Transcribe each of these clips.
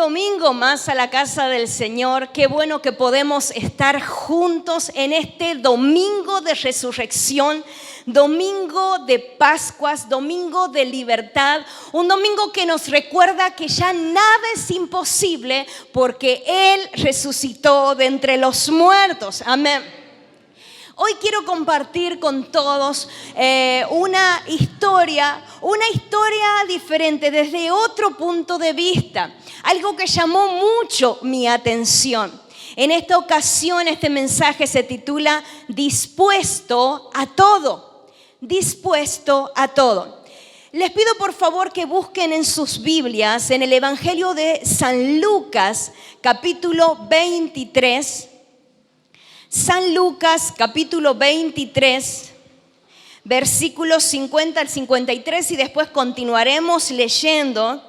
domingo más a la casa del Señor. Qué bueno que podemos estar juntos en este domingo de resurrección, domingo de Pascuas, domingo de libertad, un domingo que nos recuerda que ya nada es imposible porque Él resucitó de entre los muertos. Amén. Hoy quiero compartir con todos una historia diferente desde otro punto de vista, algo que llamó mucho mi atención. En esta ocasión este mensaje se titula Dispuesto a todo, dispuesto a todo. Les pido por favor que busquen en sus Biblias, en el Evangelio de San Lucas, capítulo 23, San Lucas, capítulo 23, versículos 50 al 53 y después continuaremos leyendo.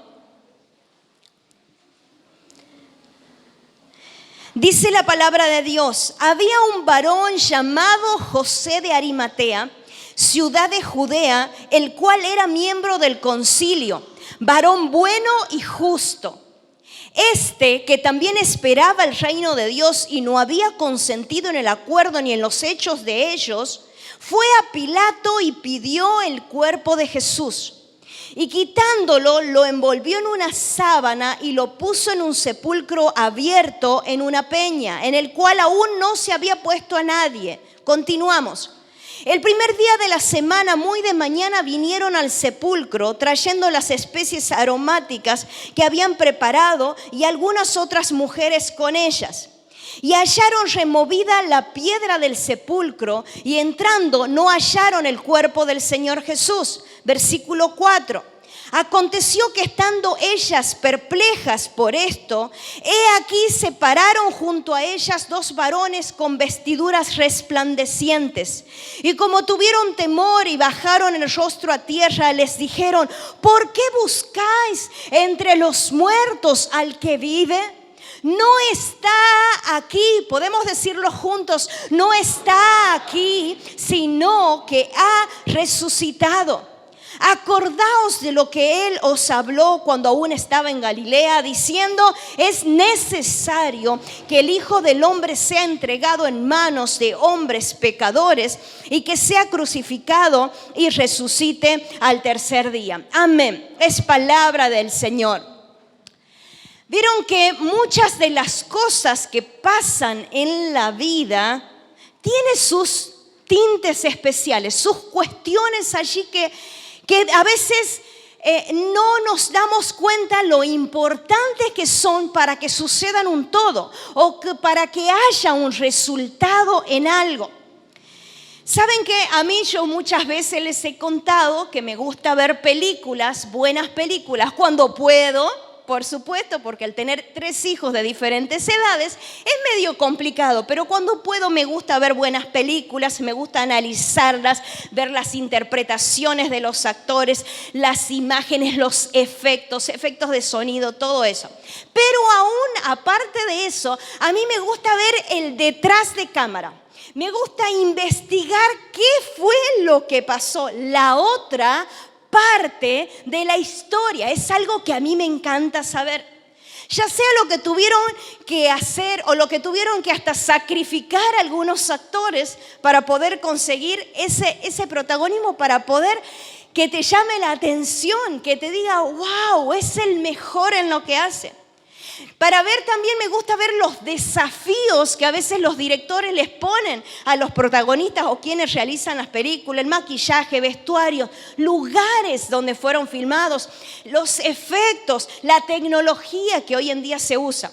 Dice la palabra de Dios: había un varón llamado José de Arimatea, ciudad de Judea, el cual era miembro del concilio, varón bueno y justo. Que también esperaba el reino de Dios y no había consentido en el acuerdo ni en los hechos de ellos, fue a Pilato y pidió el cuerpo de Jesús. Y quitándolo, lo envolvió en una sábana y lo puso en un sepulcro abierto en una peña, en el cual aún no se había puesto a nadie. Continuamos. El primer día de la semana, muy de mañana, vinieron al sepulcro trayendo las especies aromáticas que habían preparado y algunas otras mujeres con ellas. Y hallaron removida la piedra del sepulcro y entrando no hallaron el cuerpo del Señor Jesús. Versículo 4. Aconteció que estando ellas perplejas por esto, he aquí se pararon junto a ellas dos varones con vestiduras resplandecientes. Y como tuvieron temor y bajaron el rostro a tierra, les dijeron: ¿por qué buscáis entre los muertos al que vive? No está aquí, podemos decirlo juntos, no está aquí, sino que ha resucitado. Acordaos de lo que Él os habló cuando aún estaba en Galilea, diciendo: es necesario que el Hijo del Hombre sea entregado en manos de hombres pecadores y que sea crucificado y resucite al tercer día. Amén. Es palabra del Señor. Vieron que muchas de las cosas que pasan en la vida tienen sus tintes especiales, sus cuestiones allí que a veces no nos damos cuenta lo importantes que son para que sucedan un todo o que para que haya un resultado en algo. Saben que a mí yo muchas veces les he contado que me gusta ver películas, buenas películas, cuando puedo. Por supuesto, porque al tener 3 hijos de diferentes edades es medio complicado, pero cuando puedo me gusta ver buenas películas, me gusta analizarlas, ver las interpretaciones de los actores, las imágenes, los efectos de sonido, todo eso. Pero aún aparte de eso, a mí me gusta ver el detrás de cámara. Me gusta investigar qué fue lo que pasó, la otra parte de la historia. Es algo que a mí me encanta saber. Ya sea lo que tuvieron que hacer o lo que tuvieron que hasta sacrificar algunos actores para poder conseguir ese protagonismo, para poder que te llame la atención, que te diga: wow, es el mejor en lo que hace. Para ver también me gusta ver los desafíos que a veces los directores les ponen a los protagonistas o quienes realizan las películas, el maquillaje, vestuarios, lugares donde fueron filmados, los efectos, la tecnología que hoy en día se usa.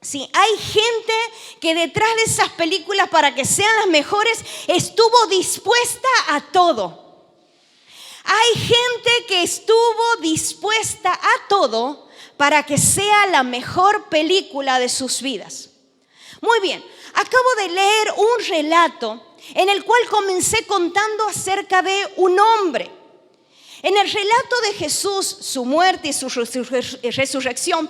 Sí, hay gente que detrás de esas películas, para que sean las mejores, estuvo dispuesta a todo. Hay gente que estuvo dispuesta a todo para que sea la mejor película de sus vidas. Muy bien, acabo de leer un relato en el cual comencé contando acerca de un hombre. En el relato de Jesús, su muerte y su resurrección,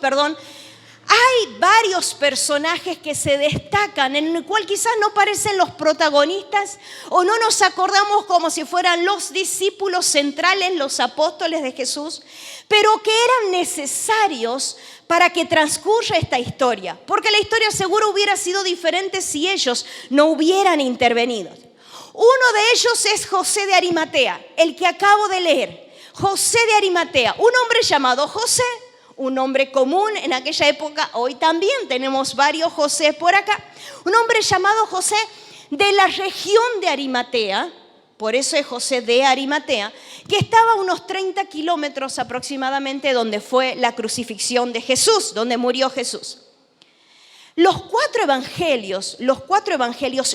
Hay varios personajes que se destacan, en el cual quizás no parecen los protagonistas o no nos acordamos como si fueran los discípulos centrales, los apóstoles de Jesús, pero que eran necesarios para que transcurra esta historia, porque la historia seguro hubiera sido diferente si ellos no hubieran intervenido. Uno de ellos es José de Arimatea, el que acabo de leer. José de Arimatea, un hombre llamado José, un nombre común en aquella época, hoy también tenemos varios José por acá. Un hombre llamado José de la región de Arimatea, por eso es José de Arimatea, que estaba a unos 30 kilómetros aproximadamente donde fue la crucifixión de Jesús, donde murió Jesús. Los cuatro evangelios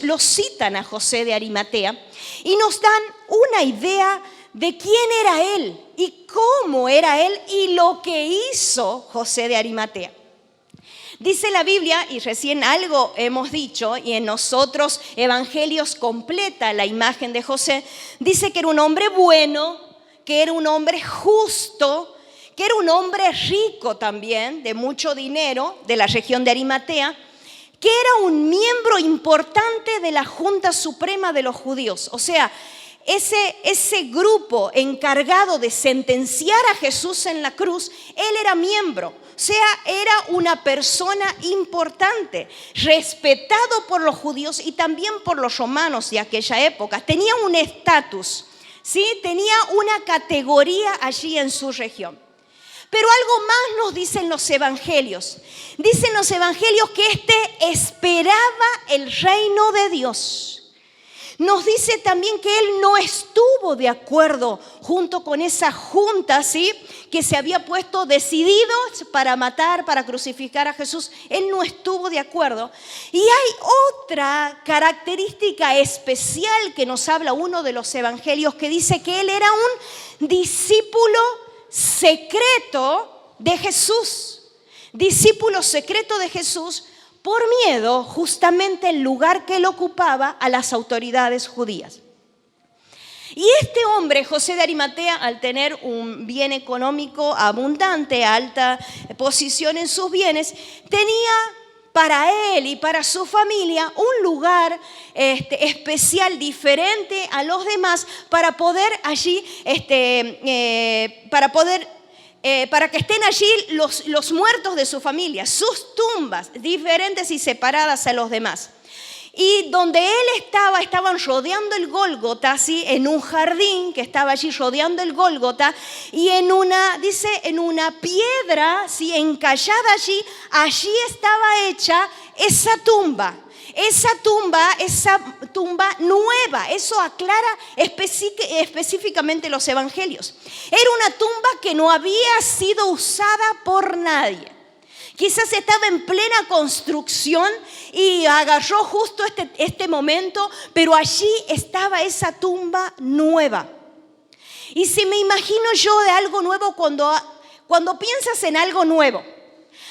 los citan a José de Arimatea y nos dan una idea de quién era él y cómo era él y lo que hizo José de Arimatea. Dice la Biblia, y recién algo hemos dicho, y en nosotros evangelios completa la imagen de José, dice que era un hombre bueno, que era un hombre justo, que era un hombre rico también, de mucho dinero, de la región de Arimatea, que era un miembro importante de la Junta Suprema de los Judíos. O sea, ese grupo encargado de sentenciar a Jesús en la cruz, él era miembro. O sea, era una persona importante, respetado por los judíos y también por los romanos de aquella época. Tenía un estatus, ¿sí? Tenía una categoría allí en su región. Pero algo más nos dicen los evangelios. Dicen los evangelios que esperaba el reino de Dios. Nos dice también que él no estuvo de acuerdo junto con esa junta, ¿sí?, que se había puesto decididos para matar, para crucificar a Jesús. Él no estuvo de acuerdo. Y hay otra característica especial que nos habla uno de los evangelios, que dice que él era un discípulo secreto de Jesús. Discípulo secreto de Jesús, por miedo justamente el lugar que él ocupaba a las autoridades judías. Y este hombre, José de Arimatea, al tener un bien económico abundante, alta posición en sus bienes, tenía para él y para su familia un lugar especial, diferente a los demás, para poder allí, para que estén allí los muertos de su familia, sus tumbas diferentes y separadas a los demás. Y donde él estaban rodeando el Gólgota, ¿sí?, en un jardín que estaba allí rodeando el Gólgota, y en una piedra, ¿sí?, encallada allí estaba hecha esa tumba. Esa tumba nueva, eso aclara específicamente los evangelios. Era una tumba que no había sido usada por nadie. Quizás estaba en plena construcción y agarró justo este momento, pero allí estaba esa tumba nueva. Y si me imagino yo de algo nuevo, cuando piensas en algo nuevo,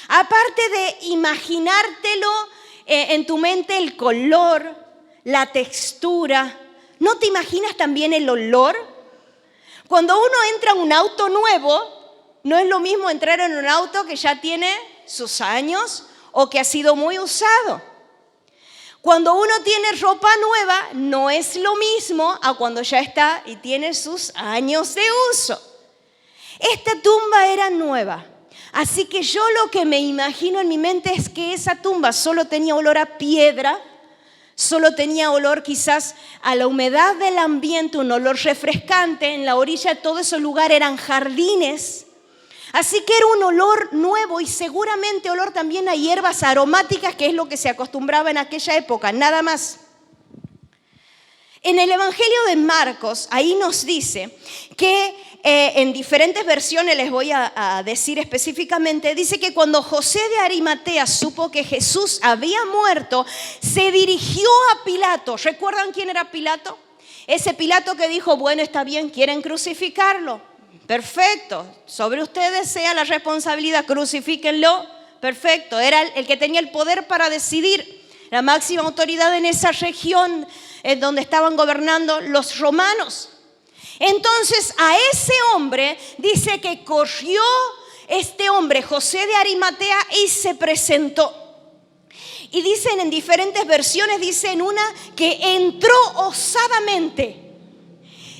aparte de imaginártelo en tu mente el color, la textura, ¿no te imaginas también el olor? Cuando uno entra en un auto nuevo, no es lo mismo entrar en un auto que ya tiene sus años o que ha sido muy usado. Cuando uno tiene ropa nueva, no es lo mismo a cuando ya está y tiene sus años de uso. Esta tumba era nueva. Así que yo lo que me imagino en mi mente es que esa tumba solo tenía olor a piedra, solo tenía olor quizás a la humedad del ambiente, un olor refrescante. En la orilla de todo ese lugar eran jardines. Así que era un olor nuevo y seguramente olor también a hierbas aromáticas, que es lo que se acostumbraba en aquella época, nada más. En el Evangelio de Marcos, ahí nos dice que en diferentes versiones, les voy a decir específicamente, dice que cuando José de Arimatea supo que Jesús había muerto, se dirigió a Pilato. ¿Recuerdan quién era Pilato? Ese Pilato que dijo, bueno, está bien, quieren crucificarlo. Perfecto, sobre ustedes sea la responsabilidad, crucifíquenlo. Perfecto, era el que tenía el poder para decidir, la máxima autoridad en esa región donde estaban gobernando los romanos. Entonces a ese hombre dice que corrió este hombre, José de Arimatea, y se presentó. Y dicen en diferentes versiones, dicen una que entró osadamente.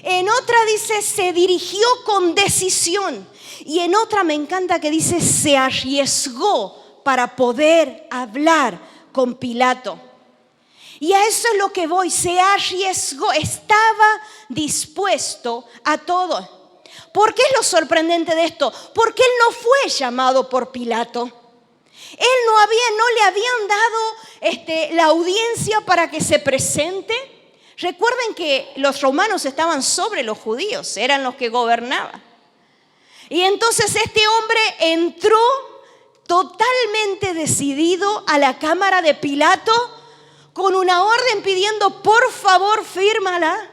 En otra dice se dirigió con decisión. Y en otra me encanta que dice se arriesgó para poder hablar con Pilato. Y a eso es lo que voy, se arriesgó, estaba dispuesto a todo. ¿Por qué es lo sorprendente de esto? Porque él no fue llamado por Pilato. No le habían dado la audiencia para que se presente. Recuerden que los romanos estaban sobre los judíos, eran los que gobernaban. Y entonces este hombre entró totalmente decidido a la cámara de Pilato con una orden pidiendo, por favor, fírmala,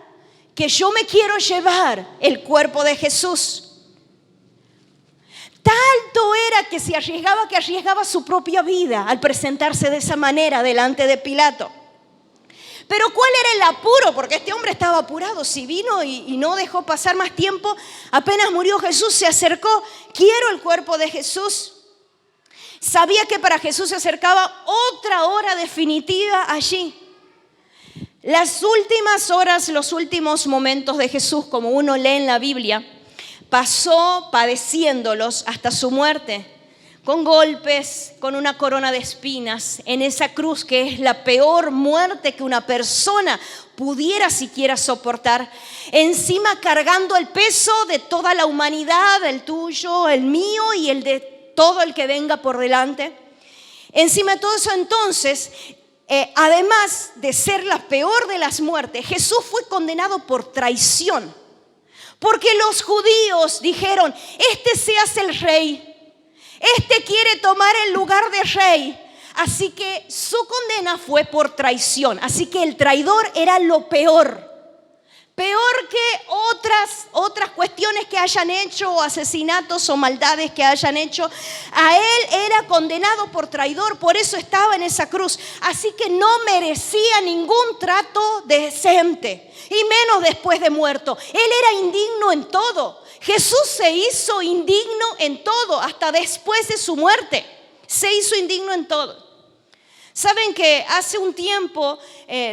que yo me quiero llevar el cuerpo de Jesús. Tanto era que arriesgaba su propia vida al presentarse de esa manera delante de Pilato. Pero ¿cuál era el apuro? Porque este hombre estaba apurado. Si vino y no dejó pasar más tiempo, apenas murió Jesús, se acercó, quiero el cuerpo de Jesús. Sabía que para Jesús se acercaba otra hora definitiva allí. Las últimas horas, los últimos momentos de Jesús, como uno lee en la Biblia, pasó padeciéndolos hasta su muerte, con golpes, con una corona de espinas, en esa cruz que es la peor muerte que una persona pudiera siquiera soportar, encima cargando el peso de toda la humanidad, el tuyo, el mío y el de todo el que venga por delante. Encima de todo eso, entonces, además de ser la peor de las muertes, Jesús fue condenado por traición. Porque los judíos dijeron, este se hace el rey, este quiere tomar el lugar de rey. Así que su condena fue por traición. Así que el traidor era lo peor. Peor que otras cuestiones que hayan hecho, o asesinatos o maldades que hayan hecho. A él era condenado por traidor, por eso estaba en esa cruz. Así que no merecía ningún trato decente, y menos después de muerto. Él era indigno en todo. Jesús se hizo indigno en todo, hasta después de su muerte. Se hizo indigno en todo. Saben que hace un tiempo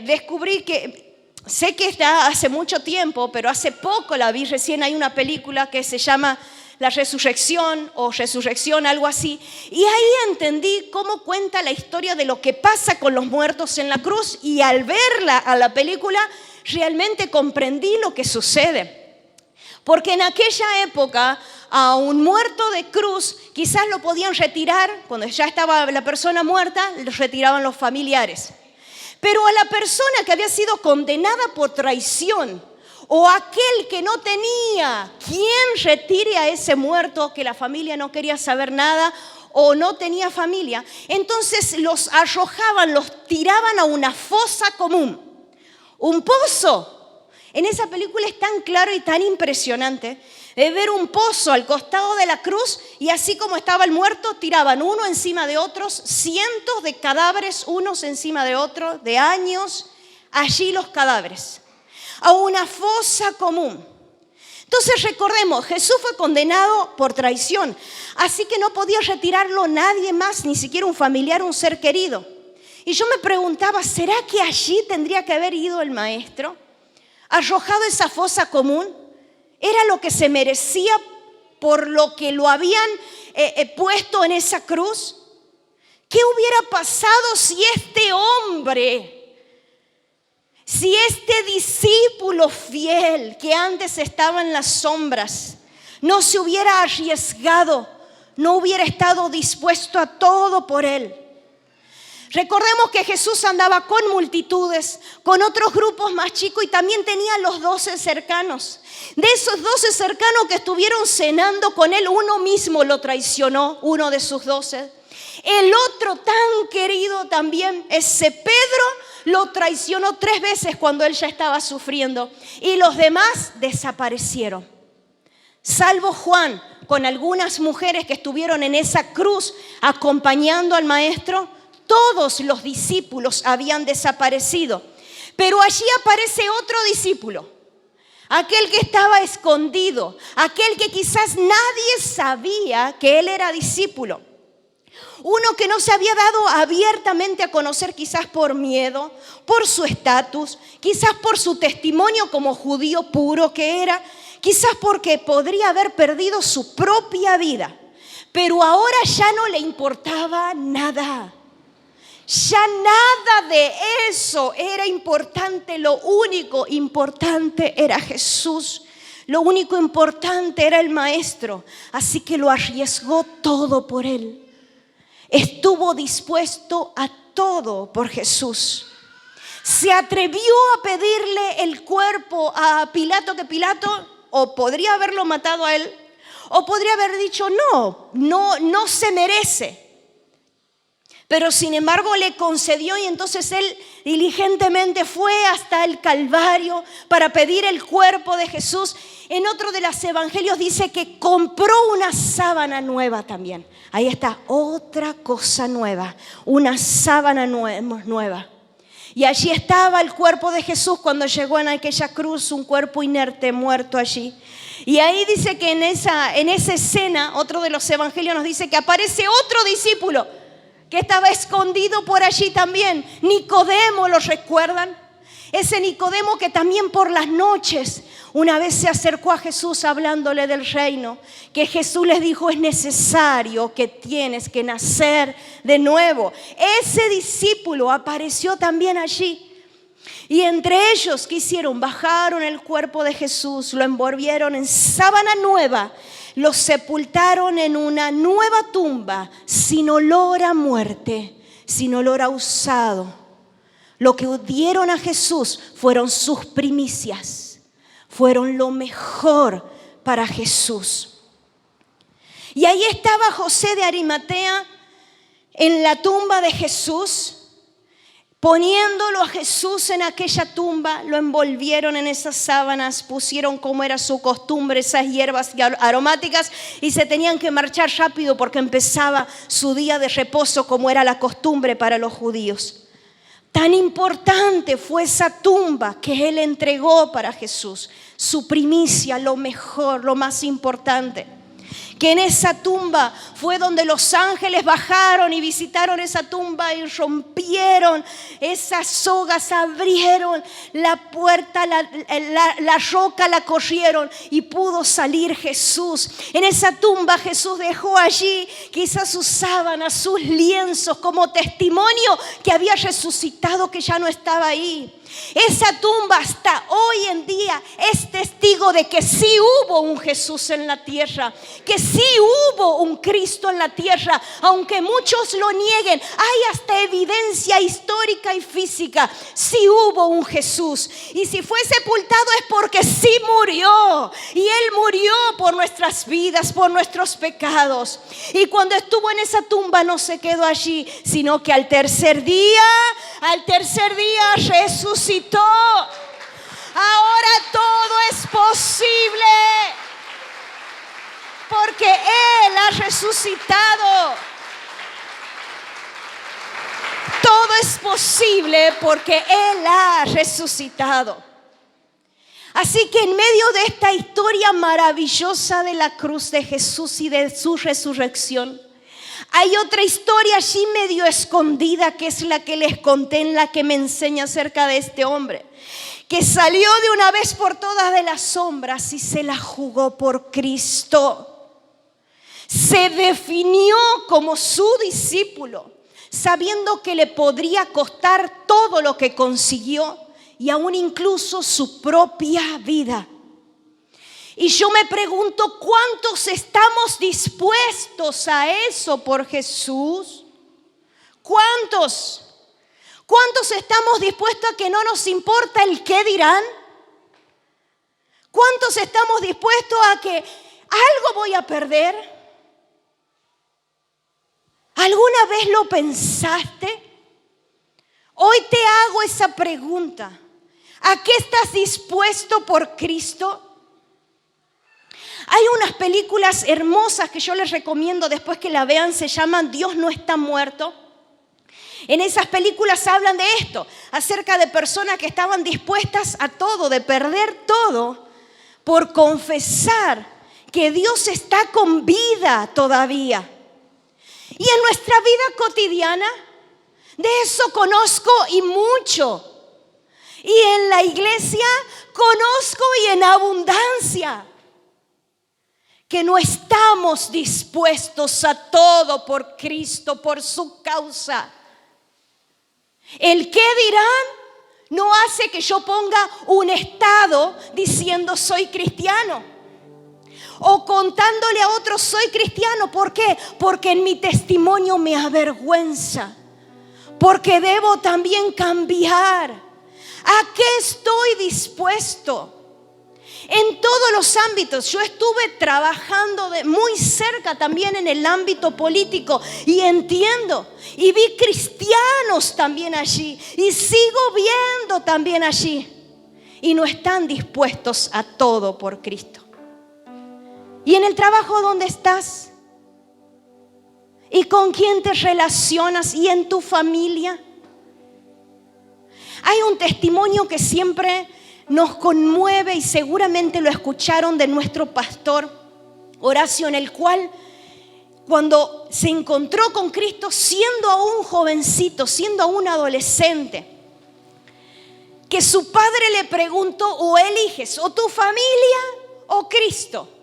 descubrí que... Sé que está hace mucho tiempo, pero hace poco la vi recién. Hay una película que se llama La Resurrección o Resurrección, algo así. Y ahí entendí cómo cuenta la historia de lo que pasa con los muertos en la cruz. Y al verla a la película, realmente comprendí lo que sucede. Porque en aquella época, a un muerto de cruz, quizás lo podían retirar, cuando ya estaba la persona muerta, lo retiraban los familiares. Pero a la persona que había sido condenada por traición, o aquel que no tenía quien retire a ese muerto, que la familia no quería saber nada o no tenía familia, entonces los arrojaban, los tiraban a una fosa común, un pozo. En esa película es tan claro y tan impresionante de ver un pozo al costado de la cruz, y así como estaba el muerto, tiraban uno encima de otros, cientos de cadáveres unos encima de otros, de años, allí los cadáveres, a una fosa común. Entonces recordemos, Jesús fue condenado por traición, así que no podía retirarlo nadie más, ni siquiera un familiar, un ser querido. Y yo me preguntaba, ¿será que allí tendría que haber ido el maestro? Arrojado a esa fosa común. ¿Era lo que se merecía por lo que lo habían puesto en esa cruz? ¿Qué hubiera pasado si este hombre, si este discípulo fiel que antes estaba en las sombras, no se hubiera arriesgado, no hubiera estado dispuesto a todo por él? Recordemos que Jesús andaba con multitudes, con otros grupos más chicos, y también tenía los 12 cercanos. De esos 12 cercanos que estuvieron cenando con él, uno mismo lo traicionó, uno de sus 12. El otro tan querido también, ese Pedro, lo traicionó 3 veces cuando él ya estaba sufriendo. Y los demás desaparecieron. Salvo Juan, con algunas mujeres que estuvieron en esa cruz acompañando al maestro, todos los discípulos habían desaparecido. Pero allí aparece otro discípulo. aquel que estaba escondido, aquel que quizás nadie sabía que él era discípulo. Uno que no se había dado abiertamente a conocer, quizás por miedo, por su estatus, quizás por su testimonio como judío puro que era, quizás porque podría haber perdido su propia vida. Pero ahora ya no le importaba nada. Ya nada de eso era importante. Lo único importante era Jesús. Lo único importante era el Maestro. Así que lo arriesgó todo por él. Estuvo dispuesto a todo por Jesús. Se atrevió a pedirle el cuerpo a Pilato, que Pilato o podría haberlo matado a él, o podría haber dicho no se merece. Pero sin embargo le concedió, y entonces él diligentemente fue hasta el Calvario para pedir el cuerpo de Jesús. En otro de los evangelios dice que compró una sábana nueva también. Ahí está, otra cosa nueva, una sábana nueva. Y allí estaba el cuerpo de Jesús cuando llegó en aquella cruz, un cuerpo inerte, muerto allí. Y ahí dice que en esa escena, otro de los evangelios nos dice que aparece otro discípulo que estaba escondido por allí también. Nicodemo, ¿lo recuerdan? Ese Nicodemo que también por las noches una vez se acercó a Jesús hablándole del reino, que Jesús les dijo: es necesario que tienes que nacer de nuevo. Ese discípulo apareció también allí. Y entre ellos, ¿qué hicieron? Bajaron el cuerpo de Jesús, lo envolvieron en sábana nueva, lo sepultaron en una nueva tumba, sin olor a muerte, sin olor a usado. Lo que dieron a Jesús fueron sus primicias, fueron lo mejor para Jesús. Y ahí estaba José de Arimatea en la tumba de Jesús, poniéndolo a Jesús en aquella tumba. Lo envolvieron en esas sábanas, pusieron, como era su costumbre, esas hierbas aromáticas, y se tenían que marchar rápido porque empezaba su día de reposo, como era la costumbre para los judíos. Tan importante fue esa tumba que él entregó para Jesús, su primicia, lo mejor, lo más importante. Que en esa tumba fue donde los ángeles bajaron y visitaron esa tumba y rompieron esas sogas, abrieron la puerta, la roca la corrieron y pudo salir Jesús. En esa tumba Jesús dejó allí quizás sus sábanas, sus lienzos, como testimonio que había resucitado, que ya no estaba ahí. Esa tumba hasta hoy en día es testigo de que sí hubo un Jesús en la tierra, que sí hubo un Cristo en la tierra, aunque muchos lo nieguen. Hay hasta evidencia histórica y física. Sí hubo un Jesús, y si fue sepultado es porque sí murió, y Él murió por nuestras vidas, por nuestros pecados. Y cuando estuvo en esa tumba no se quedó allí, sino que al tercer día resucitó. Ahora todo es posible porque Él ha resucitado. Todo es posible porque Él ha resucitado. Así que en medio de esta historia maravillosa de la cruz de Jesús y de su resurrección, hay otra historia allí medio escondida, que es la que les conté, en la que me enseña acerca de este hombre que salió de una vez por todas de las sombras y se la jugó por Cristo. Se definió como su discípulo, sabiendo que le podría costar todo lo que consiguió y aún incluso su propia vida. Y yo me pregunto, ¿cuántos estamos dispuestos a eso por Jesús? ¿Cuántos? ¿Cuántos estamos dispuestos a que no nos importa el qué dirán? ¿Cuántos estamos dispuestos a que algo voy a perder? ¿Alguna vez lo pensaste? Hoy te hago esa pregunta. ¿A qué estás dispuesto por Cristo? Hay unas películas hermosas que yo les recomiendo después que la vean, se llaman Dios no está muerto. En esas películas hablan de esto, acerca de personas que estaban dispuestas a todo, de perder todo, por confesar que Dios está con vida todavía. Y en nuestra vida cotidiana, de eso conozco y mucho. Y en la iglesia conozco y en abundancia. Que no estamos dispuestos a todo por Cristo, por su causa. El qué dirán no hace que yo ponga un estado diciendo soy cristiano. O contándole a otros soy cristiano. ¿Por qué? Porque en mi testimonio me avergüenza. Porque debo también cambiar. ¿A qué estoy dispuesto? En todos los ámbitos. Yo estuve trabajando muy cerca también en el ámbito político y entiendo. Y vi cristianos también allí. Y sigo viendo también allí. Y no están dispuestos a todo por Cristo. ¿Y en el trabajo dónde estás? ¿Y con quién te relacionas? ¿Y en tu familia? Hay un testimonio que siempre nos conmueve y seguramente lo escucharon de nuestro pastor Horacio, en el cual cuando se encontró con Cristo siendo aún jovencito, siendo aún adolescente, que su padre le preguntó: o eliges o tu familia o Cristo.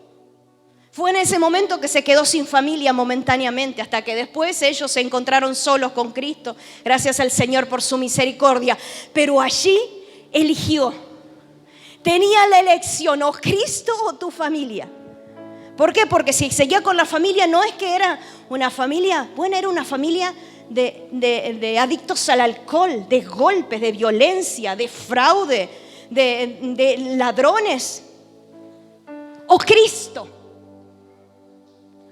Fue en ese momento que se quedó sin familia momentáneamente, hasta que después ellos se encontraron solos con Cristo, gracias al Señor por su misericordia. Pero allí eligió. Tenía la elección: o Cristo o tu familia. ¿Por qué? Porque si seguía con la familia, no es que era una familia, bueno, era una familia de adictos al alcohol, de golpes, de violencia, de fraude, de ladrones. O Cristo.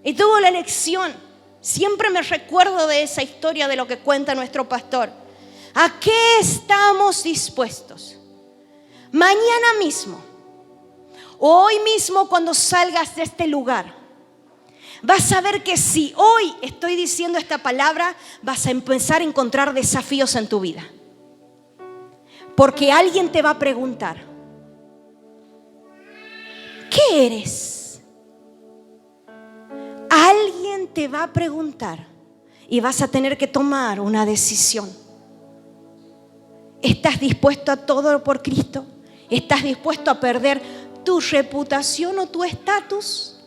Y tuvo la elección. Siempre me recuerdo de esa historia, de lo que cuenta nuestro pastor. ¿A qué estamos dispuestos? Mañana mismo, o hoy mismo, cuando salgas de este lugar, vas a ver que si hoy estoy diciendo esta palabra, vas a empezar a encontrar desafíos en tu vida. Porque alguien te va a preguntar: ¿qué eres? Alguien te va a preguntar y vas a tener que tomar una decisión. ¿Estás dispuesto a todo por Cristo? ¿Estás dispuesto a perder tu reputación o tu estatus?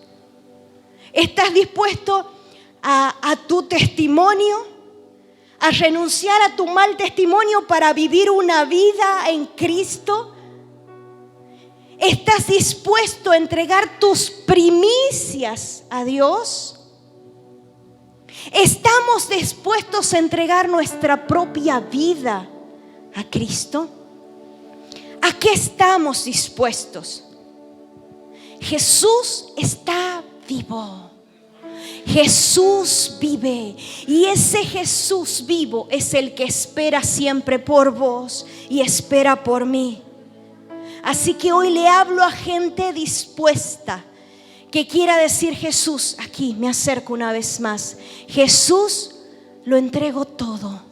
¿Estás dispuesto a tu testimonio? ¿A renunciar a tu mal testimonio para vivir una vida en Cristo? ¿Estás dispuesto a entregar tus primicias a Dios? ¿Estamos dispuestos a entregar nuestra propia vida a Cristo? ¿A qué estamos dispuestos? Jesús está vivo. Jesús vive. Y ese Jesús vivo es el que espera siempre por vos y espera por mí. Así que hoy le hablo a gente dispuesta, que quiera decir: Jesús, aquí me acerco una vez más. Jesús, lo entrego todo.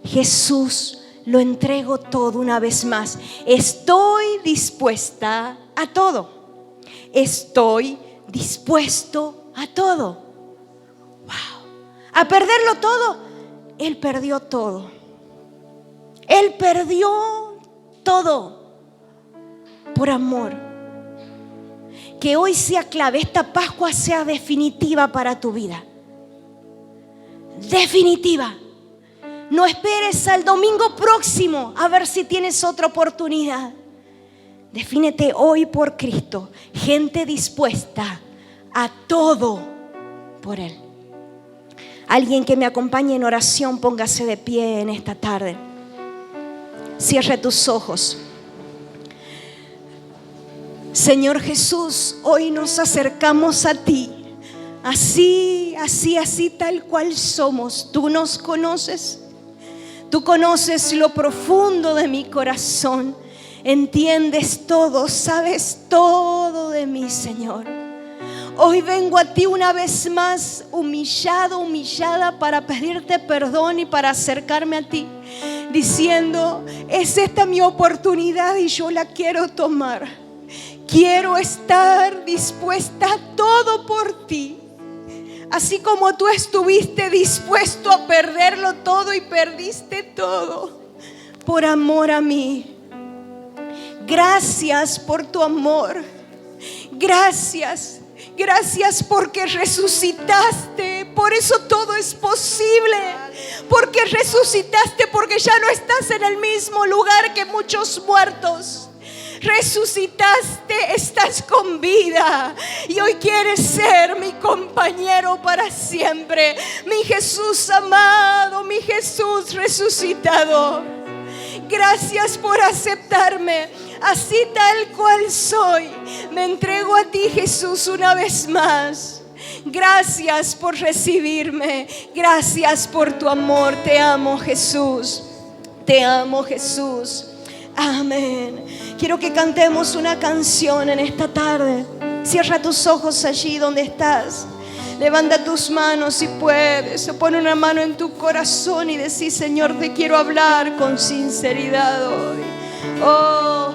Jesús, lo entrego todo una vez más. Estoy dispuesta a todo. Estoy dispuesto a todo. Wow. A perderlo todo. Él perdió todo. Él perdió todo por amor. Que hoy sea clave, esta Pascua sea definitiva para tu vida. Definitiva. No esperes al domingo próximo a ver si tienes otra oportunidad. Defínete hoy por Cristo. Gente dispuesta a todo por Él. Alguien que me acompañe en oración, póngase de pie en esta tarde. Cierre tus ojos. Señor Jesús, hoy nos acercamos a ti. Así, tal cual somos. Tú nos conoces. Tú conoces lo profundo de mi corazón. Entiendes todo, sabes todo de mí, Señor. Hoy vengo a ti una vez más, humillado, humillada, para pedirte perdón y para acercarme a ti, diciendo: es esta mi oportunidad y yo la quiero tomar. quiero estar dispuesta a todo por ti. Así como tú estuviste dispuesto a perderlo todo y perdiste todo por amor a mí. Gracias por tu amor. Gracias. Gracias porque resucitaste. Por eso todo es posible. Porque resucitaste, porque ya no estás en el mismo lugar que muchos muertos. Resucitaste, estás con vida y hoy quieres ser mi compañero para siempre. Mi Jesús amado, mi Jesús resucitado. Gracias por aceptarme así tal cual soy. Me entrego a ti, Jesús, una vez más. Gracias por recibirme. Gracias por tu amor. Te amo, Jesús. Te amo, Jesús. Amén. Quiero que cantemos una canción en esta tarde. Cierra tus ojos allí donde estás. Levanta tus manos si puedes. O pon una mano en tu corazón y decís: Señor, te quiero hablar con sinceridad hoy. Oh,